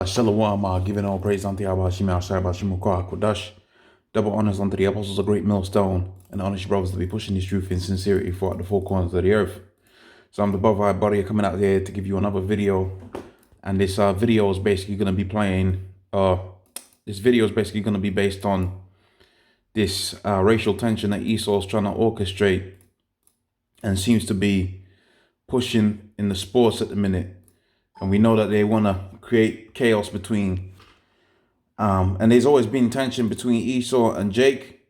Shalom, giving all praise unto Yahweh Shema Shabbat Kodash. Double honors unto the apostles of great millstone, and honest brothers to be pushing this truth in sincerity throughout the four corners of the earth. So I'm the Brother Body coming out here to give you another video, and this video is basically going to be this video is basically going to be based on this racial tension that Esau is trying to orchestrate and seems to be pushing in the sports at the minute. And we know that they want to create chaos between, and there's always been tension between Esau and Jake,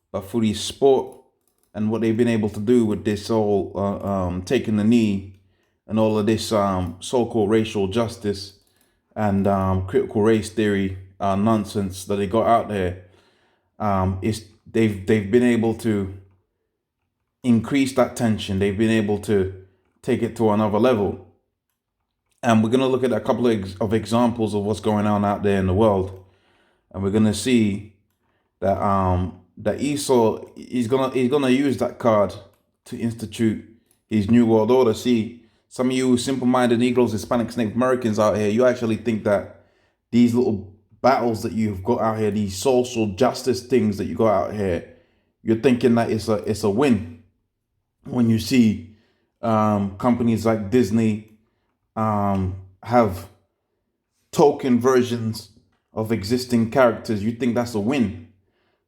but through the sport and what they've been able to do with this whole taking the knee and all of this so-called racial justice and critical race theory nonsense that they got out there, they've been able to increase that tension. They've been able to take it to another level. And we're going to look at a couple of examples of what's going on out there in the world. And we're going to see that that Esau he's gonna use that card to institute his new world order. See, some of you simple-minded Negroes, Hispanics, Native Americans out here, you actually think that these little battles that you've got out here, these social justice things that you got out here, you're thinking that it's a win. When you see companies like Disney have token versions of existing characters, you think that's a win.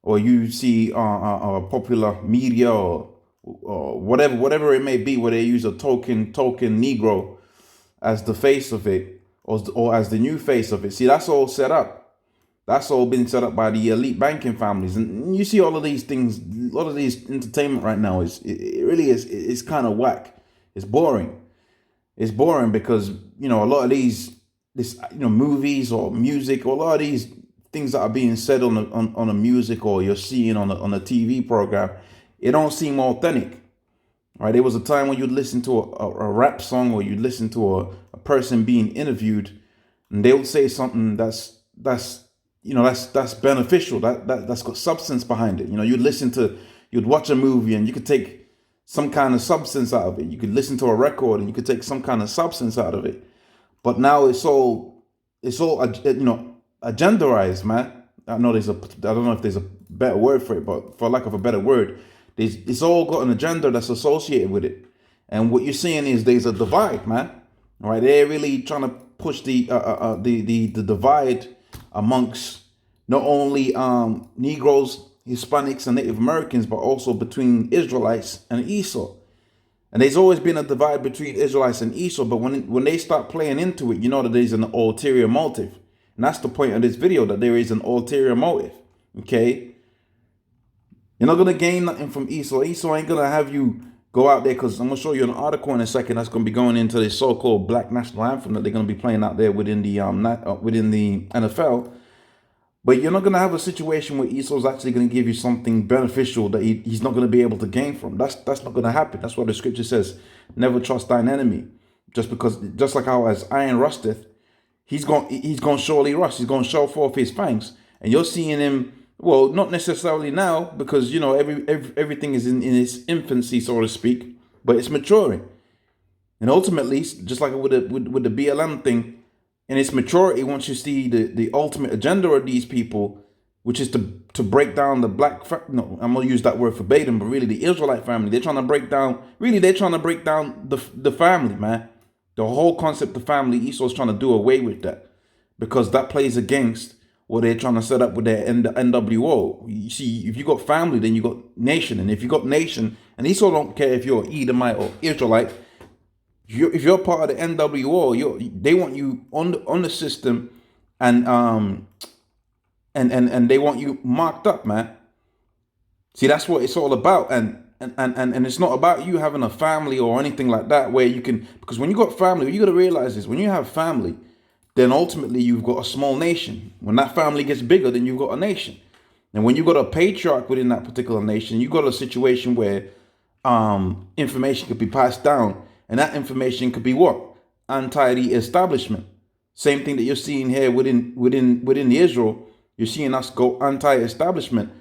Or you see popular media or whatever it may be, where they use a token Negro as the face of it, or as the new face of it. See, that's all set up. That's all been set up by the elite banking families. And you see all of these things, a lot of these entertainment right now it really is, it's kind of whack. It's boring. It's boring because, a lot of movies or music, or a lot of these things that are being said on a music, or you're seeing on a TV program, it don't seem authentic, right? There was a time when you'd listen to a rap song, or you'd listen to a person being interviewed, and they would say something that's beneficial, that's got substance behind it. You'd watch a movie and you could take some kind of substance out of it. You could listen to a record and you could take some kind of substance out of it. But now it's all agendarized, man. I don't know if there's a better word for it, but for lack of a better word, it's all got an agenda that's associated with it. And what you're seeing is there's a divide, man. All right, they're really trying to push the divide amongst not only Negroes, Hispanics, and Native Americans, but also between Israelites and Esau. And there's always been a divide between Israelites and Esau, but when they start playing into it, you know that there's an ulterior motive. And that's the point of this video, that there is an ulterior motive, okay? You're not going to gain nothing from Esau. Esau ain't going to have you go out there, because I'm going to show you an article in a second that's going to be going into this so-called black national anthem that they're going to be playing out there within the NFL. But you're not going to have a situation where Esau's actually going to give you something beneficial that he's not going to be able to gain from. That's not going to happen. That's what the scripture says. Never trust thine enemy. Just like how as iron rusteth, he's going to surely rust. He's going to show forth his fangs. And you're seeing him, well, not necessarily now, because, everything is in its infancy, so to speak, but it's maturing. And ultimately, just like with the BLM thing, in its maturity, once you see the ultimate agenda of these people, which is to break down the I'm going to use that word verbatim, but really the Israelite family, they're trying to break down the family, man. The whole concept of family, Esau's trying to do away with that, because that plays against what they're trying to set up with their NWO. You see, if you got family, then you got nation. And if you got nation, and Esau don't care if you're Edomite or Israelite, if you're part of the NWO, they want you on the system, and they want you marked up, man. See, that's what it's all about, and it's not about you having a family or anything like that, where you can, because when you got family, what you got to realize is when you have family, then ultimately you've got a small nation. When that family gets bigger, then you've got a nation. And when you got a patriarch within that particular nation, you got a situation where information could be passed down. And that information could be what? Anti the establishment. Same thing that you're seeing here within the Israel. You're seeing us go anti-establishment.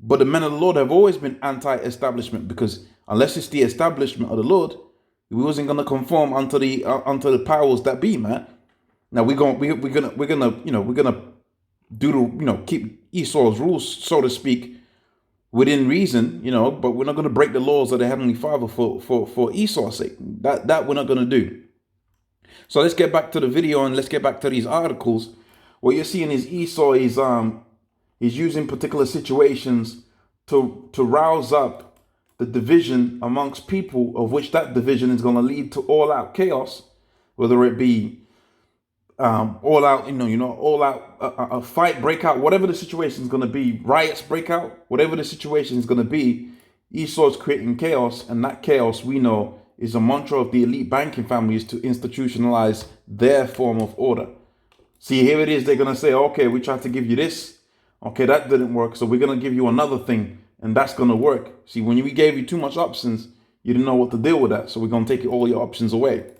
But the men of the Lord have always been anti-establishment, because unless it's the establishment of the Lord, we wasn't going to conform unto the powers that be, man. Now we're gonna do keep Esau's rules, so to speak, within reason, but we're not gonna break the laws of the Heavenly Father for Esau's sake. That we're not gonna do. So let's get back to the video and let's get back to these articles. What you're seeing is Esau is he's using particular situations to rouse up the division amongst people, of which that division is going to lead to all out chaos, whether it be all out, all out a fight break out, whatever the situation is going to be, riots break out, whatever the situation is going to be. Esau's creating chaos, and that chaos, we know, is a mantra of the elite banking families to institutionalize their form of order. See, here it is. They're going to say, okay, we tried to give you this. Okay, that didn't work. So we're going to give you another thing, and that's going to work. See, when we gave you too much options, you didn't know what to deal with that. So we're going to take all your options away.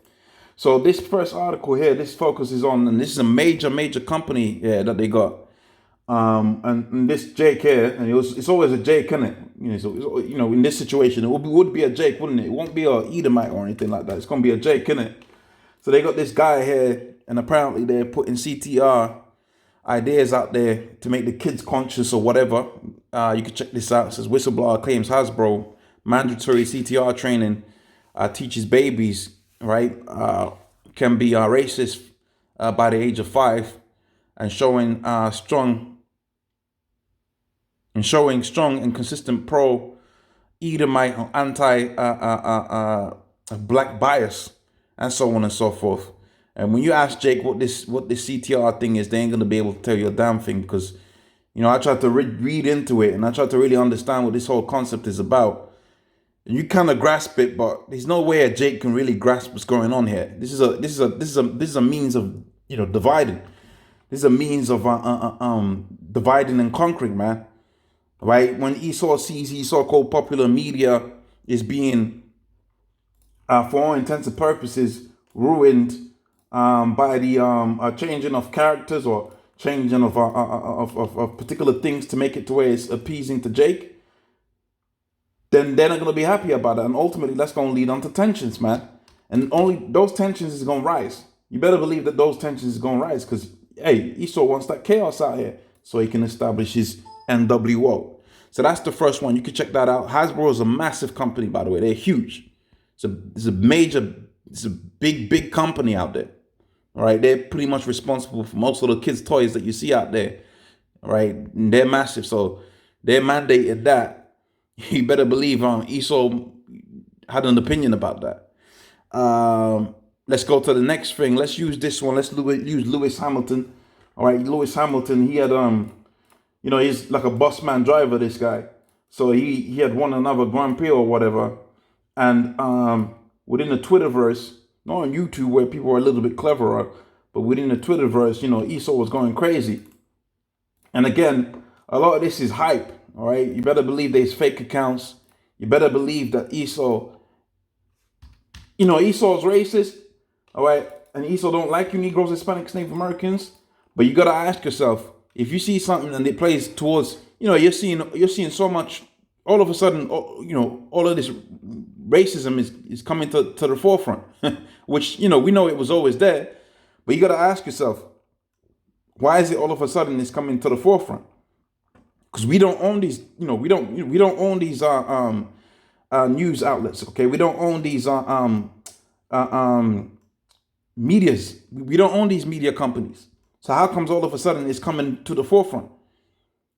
So this first article here, this focuses on, and this is a major company that they got. And this Jake here, and it's always a Jake, isn't it? So in this situation, it would be a Jake, wouldn't it? It won't be a Edomite or anything like that. It's going to be a Jake, isn't it? So they got this guy here, and apparently they're putting CTR ideas out there to make the kids conscious or whatever. You can check this out. It says whistleblower claims Hasbro mandatory CTR training teaches babies, right, can be racist by the age of 5, and showing strong and consistent pro-Edomite or anti-black bias, and so on and so forth. And when you ask Jake what this CTR thing is, they ain't gonna be able to tell you a damn thing, because I tried to read into it, and I tried to really understand what this whole concept is about. And you kind of grasp it, but there's no way a Jake can really grasp what's going on here. This is a means of dividing. This is a means of dividing and conquering, man. Right? When Esau sees his so-called popular media is being, for all intents and purposes, ruined by the changing of characters or changing of particular things to make it to where it's appeasing to Jake, then they're not going to be happy about it. And ultimately, that's going to lead on to tensions, man. And only those tensions is going to rise. You better believe that those tensions is going to rise, because, hey, Esau wants that chaos out here so he can establish his NWO. So that's the first one. You can check that out. Hasbro is a massive company, by the way. They're huge. It's a big company out there. All right. They're pretty much responsible for most of the kids' toys that you see out there. All right. And they're massive. So they mandated that. You better believe Esau had an opinion about that. Let's go to the next thing. Let's use this one. Let's use Lewis Hamilton. All right. Lewis Hamilton, he had he's like a busman driver, this guy. So he had won another Grand Prix or whatever. And within the Twitterverse, not on YouTube where people are a little bit cleverer, but within the Twitterverse, Esau was going crazy. And again, a lot of this is hype, all right? You better believe there's fake accounts. You better believe that Esau's racist, all right? And Esau don't like you Negroes, Hispanics, Native Americans. But you got to ask yourself, if you see something and it plays towards, you're seeing so much, all of a sudden, all of this racism is coming to the forefront, which, we know it was always there. But you got to ask yourself, why is it all of a sudden it's coming to the forefront? Because we don't own these, we don't own these news outlets, okay? We don't own these medias. We don't own these media companies. So how comes all of a sudden it's coming to the forefront?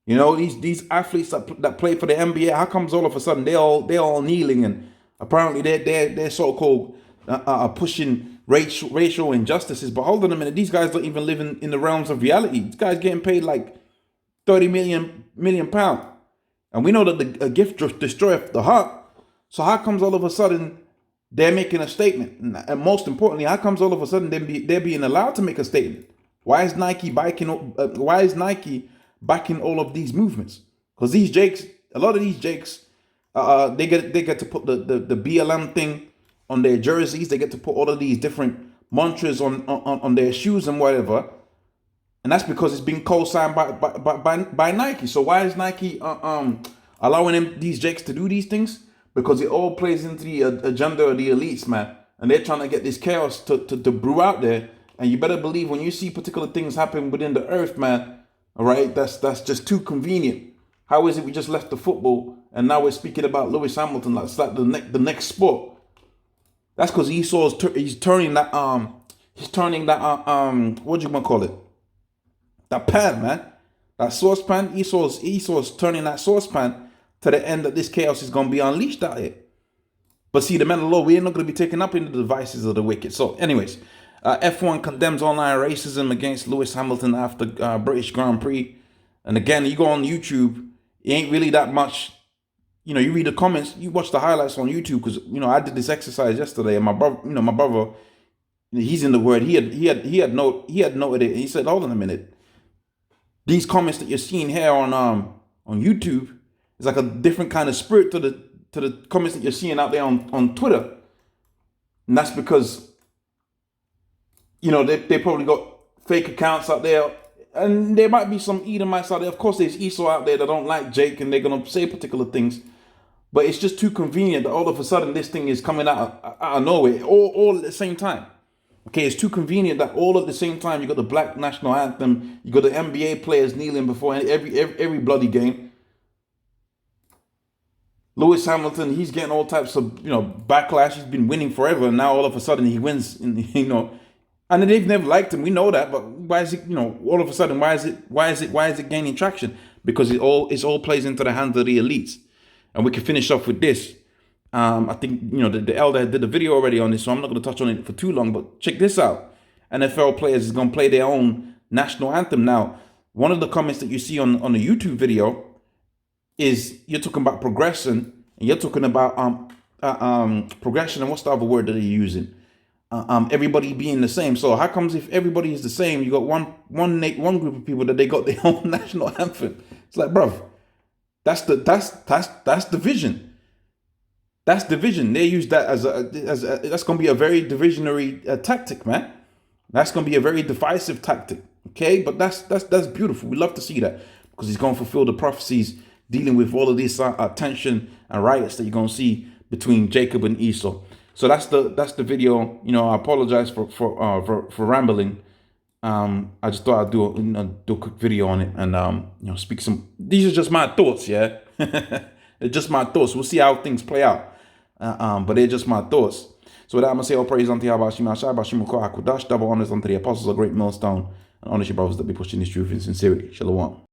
These athletes that play for the NBA, how comes all of a sudden they're all kneeling, and apparently they're so-called pushing racial injustices? But hold on a minute, these guys don't even live in the realms of reality. These guys getting paid like 30 million pounds, and we know that a gift destroyeth the heart. So how comes all of a sudden they're making a statement? And most importantly, how comes all of a sudden they're being allowed to make a statement? Why is Nike backing all of these movements? Because a lot of these Jakes, they get to put the BLM thing on their jerseys. They get to put all of these different mantras on their shoes and whatever. And that's because it's being co-signed by Nike. So why is Nike allowing these Jakes to do these things? Because it all plays into the agenda of the elites, man. And they're trying to get this chaos to brew out there. And you better believe when you see particular things happen within the earth, man, all right, that's just too convenient. How is it we just left the football and now we're speaking about Lewis Hamilton like it's like the next sport? That's because he's turning that what do you want to call it? That pan, man. That saucepan. Esau's turning that saucepan to the end that this chaos is gonna be unleashed out here. But see, the men of the law, we ain't not gonna be taken up into the devices of the wicked. So, anyways, F1 condemns online racism against Lewis Hamilton after British Grand Prix. And again, you go on YouTube, it ain't really that much. You know, you read the comments, you watch the highlights on YouTube because I did this exercise yesterday, and my brother, he's in the word. He had noted it. And he said, "Hold on a minute. These comments that you're seeing here on YouTube is like a different kind of spirit to the comments that you're seeing out there on Twitter, and that's because they probably got fake accounts out there." And there might be some Edomites out there. Of course, there's Esau out there that don't like Jake, and they're going to say particular things. But it's just too convenient that all of a sudden this thing is coming out of nowhere, all at the same time. Okay, it's too convenient that all at the same time you got the Black National Anthem, you got the NBA players kneeling before every bloody game. Lewis Hamilton, he's getting all types of backlash. He's been winning forever, and now all of a sudden he wins. And they've never liked him. We know that, but why is it? All of a sudden, why is it gaining traction? Because it all plays into the hands of the elites. And we can finish off with this. I think the elder did a video already on this, so I'm not going to touch on it for too long. But check this out: NFL players is going to play their own national anthem. Now, one of the comments that you see on the YouTube video is you're talking about progression, and you're talking about progression, and what's the other word that they're using? Everybody being the same. So how comes if everybody is the same, you got one group of people that they got their own national anthem? It's like, bruv, that's division. That's division. They use that as that's going to be a very divisionary tactic, man. That's going to be a very divisive tactic. Okay, but that's beautiful. We love to see that because he's going to fulfill the prophecies dealing with all of this tension and riots that you're going to see between Jacob and Esau. So that's the video. I apologize for rambling. I just thought I'd do a quick video on it and speak some. These are just my thoughts, yeah. They're just my thoughts. We'll see how things play out. But they're just my thoughts. So with that, I'm gonna say all praise unto Yahweh Shema Shai Bashim Kohakudash, double honors unto the apostles of great millstone, and honor your brothers that be pushing this truth in sincerity. Shalom.